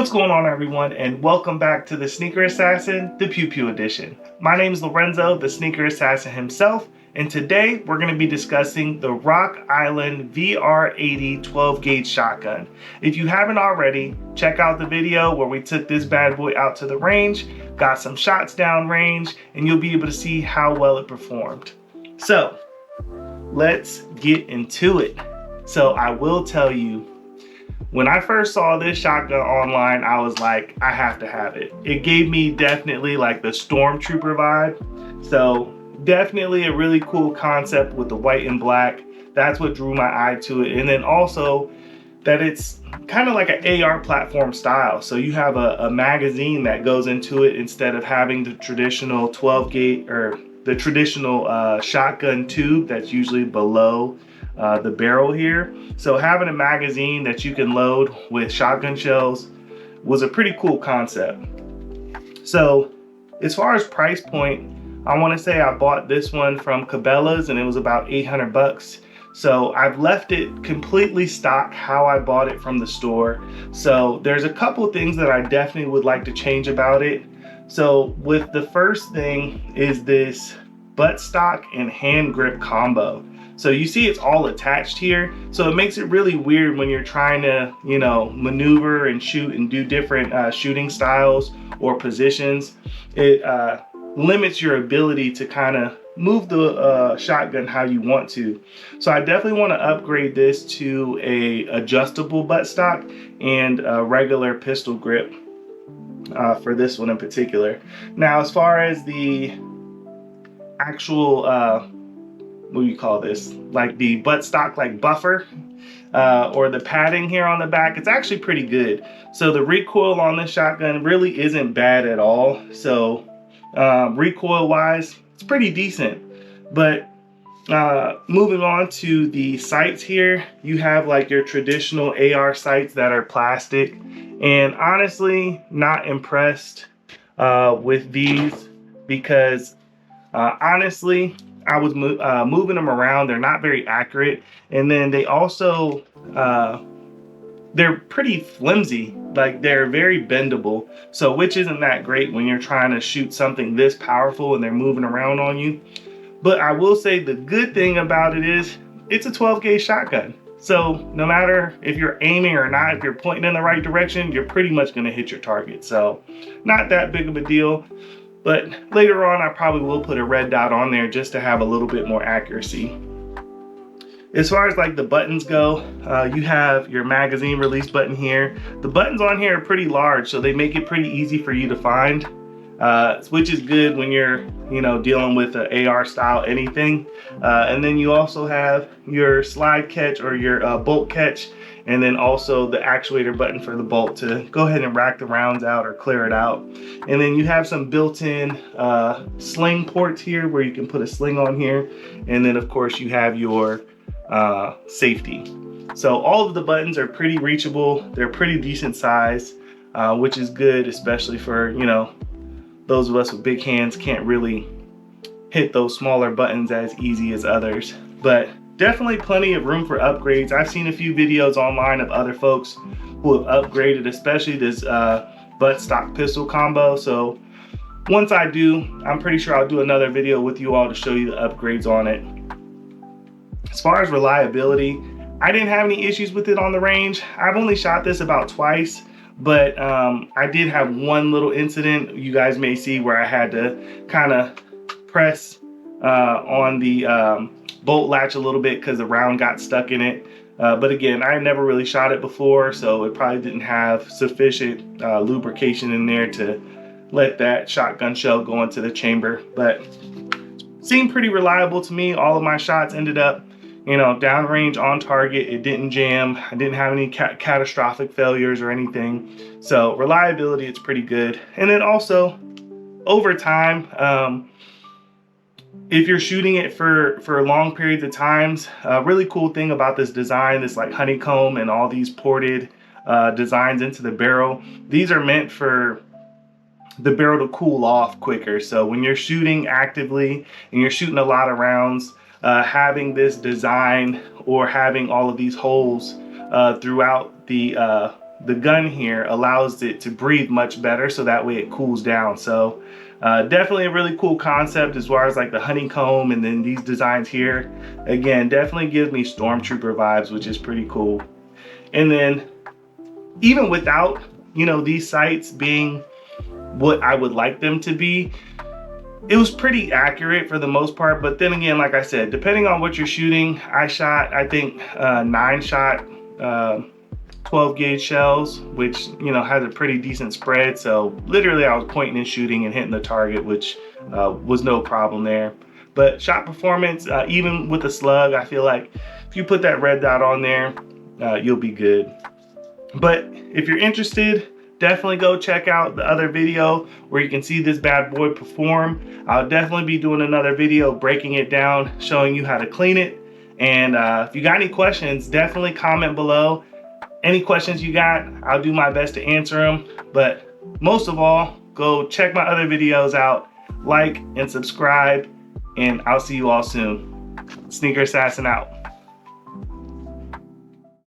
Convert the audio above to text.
What's going on, everyone, and welcome back to the Sneaker Assassin, the Pew Pew Edition. My name is Lorenzo, the Sneaker Assassin himself, and today we're going to be discussing the Rock Island VR80 12-gauge shotgun. If you haven't already, check out the video where we took this bad boy out to the range, got some shots down range, and you'll be able to see how well it performed. So, let's get into it. So I will tell you, when I first saw this shotgun online, I was like, I have to have it. It gave me definitely like the Stormtrooper vibe. So definitely a really cool concept with the white and black. That's what drew my eye to it. And then also that it's kind of like an AR platform style. So you have a magazine that goes into it instead of having the traditional 12 gauge or the traditional shotgun tube that's usually below the barrel here. So having a magazine that you can load with shotgun shells was a pretty cool concept. So as far as price point, I want to say I bought this one from Cabela's and it was about 800 bucks. So I've left it completely stock how I bought it from the store. So there's a couple things that I definitely would like to change about it. So with the first thing is this buttstock and hand grip combo. So you see it's all attached here. So it makes it really weird when you're trying to, maneuver and shoot and do different shooting styles or positions. It limits your ability to kind of move the shotgun how you want to. So I definitely want to upgrade this to a adjustable buttstock and a regular pistol grip for this one in particular. Now, as far as the actual what do you call this, like the buttstock like buffer or the padding here on the back, it's actually pretty good. So the recoil on this shotgun really isn't bad at all. So recoil wise, it's pretty decent. But moving on to the sights here, you have like your traditional AR sights that are plastic, and honestly not impressed with these because honestly I was moving them around. They're not very accurate. And then they also, they're pretty flimsy. Like they're very bendable. So which isn't that great when you're trying to shoot something this powerful and they're moving around on you. But I will say the good thing about it is it's a 12 gauge shotgun. So no matter if you're aiming or not, if you're pointing in the right direction, you're pretty much going to hit your target. So not that big of a deal. But later on, I probably will put a red dot on there just to have a little bit more accuracy. As far as like the buttons go, you have your magazine release button here. The buttons on here are pretty large, so they make it pretty easy for you to find, which is good when you're, dealing with an AR style anything. And then you also have your slide catch or your bolt catch, and then also the actuator button for the bolt to go ahead and rack the rounds out or clear it out. And then you have some built-in sling ports here where you can put a sling on here. And then of course you have your safety. So all of the buttons are pretty reachable. They're pretty decent size, which is good, especially for, those of us with big hands can't really hit those smaller buttons as easy as others. But definitely plenty of room for upgrades. I've seen a few videos online of other folks who have upgraded, especially this buttstock pistol combo. So once I do, I'm pretty sure I'll do another video with you all to show you the upgrades on it. As far as reliability, I didn't have any issues with it on the range. I've only shot this about twice, but I did have one little incident you guys may see where I had to kind of press on the bolt latch a little bit because the round got stuck in it. But again, I never really shot it before, so it probably didn't have sufficient lubrication in there to let that shotgun shell go into the chamber. But seemed pretty reliable to me. All of my shots ended up, downrange on target. It didn't jam. I didn't have any catastrophic failures or anything. So reliability, it's pretty good. And then also over time, if you're shooting it for long periods of times, a really cool thing about this design, this like honeycomb and all these ported designs into the barrel, these are meant for the barrel to cool off quicker. So when you're shooting actively and you're shooting a lot of rounds, having this design or having all of these holes throughout the the gun here allows it to breathe much better, so that way it cools down. So definitely a really cool concept as far as like the honeycomb, and then these designs here, again, definitely gives me Stormtrooper vibes, which is pretty cool. And then even without, you know, these sights being what I would like them to be, it was pretty accurate for the most part. But then again, like I said, depending on what you're shooting, I shot, I think 9-shot 12 gauge shells, which, you know, has a pretty decent spread. So literally I was pointing and shooting and hitting the target, which was no problem there. But shot performance, even with the slug, I feel like if you put that red dot on there, you'll be good. But if you're interested, definitely go check out the other video where you can see this bad boy perform. I'll definitely be doing another video breaking it down, showing you how to clean it. And if you got any questions, definitely comment below. Any questions you got, I'll do my best to answer them. But most of all, go check my other videos out, like and subscribe, and I'll see you all soon. Sneaker Assassin out.